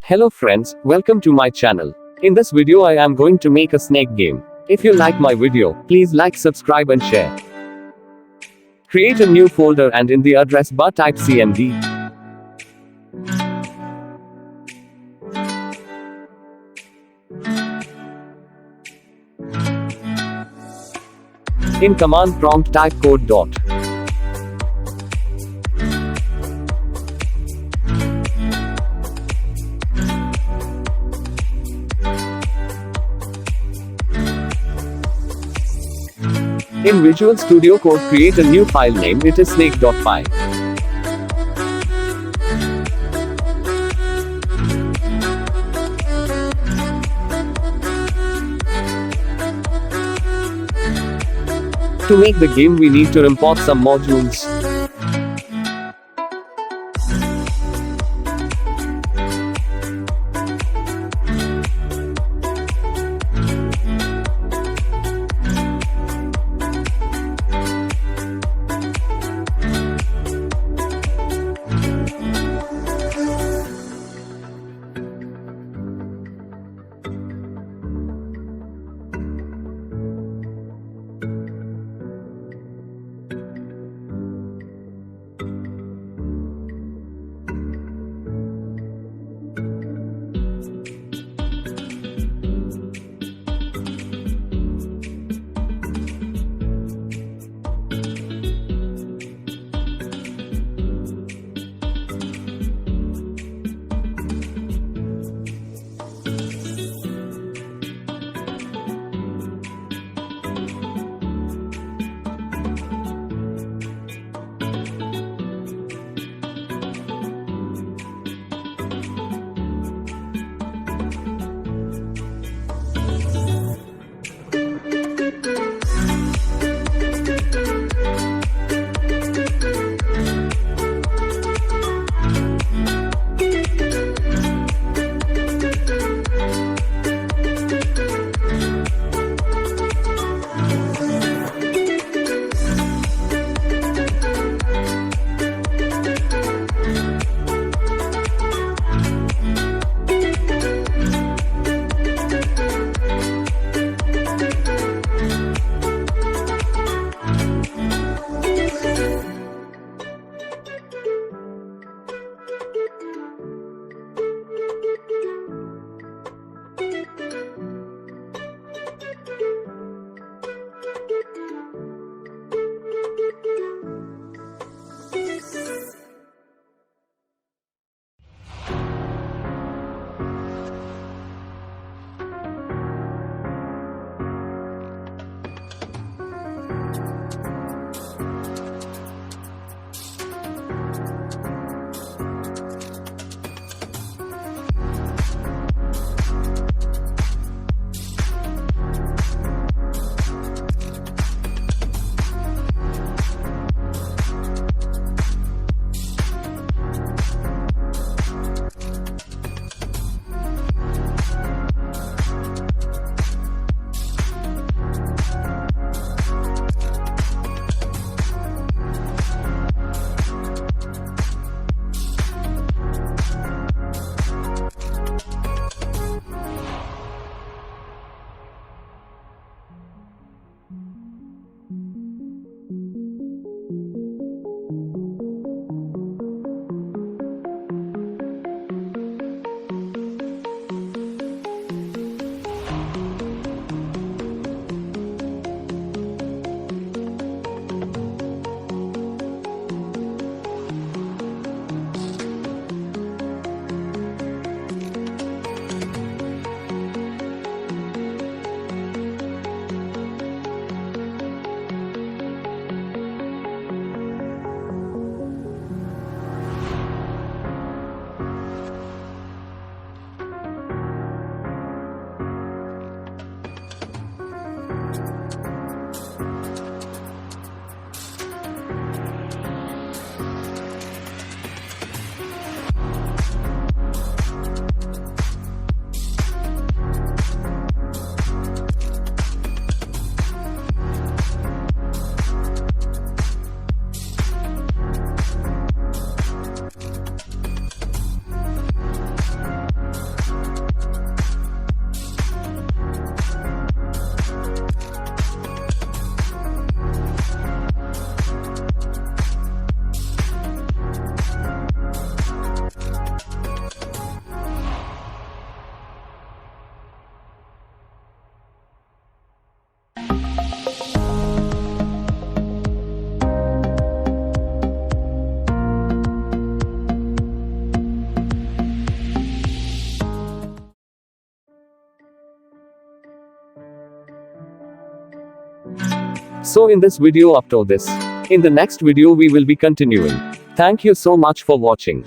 Hello friends, welcome to my channel. In this video I am going to make a snake game. If you like my video, please like, subscribe and share. Create a new folder and in the address bar type cmd. In command prompt type code dot. In Visual Studio Code create a new file name, it is snake.py. To make the game we need to import some modules. So in this video up to this. In the next video we will be continuing. Thank you so much for watching.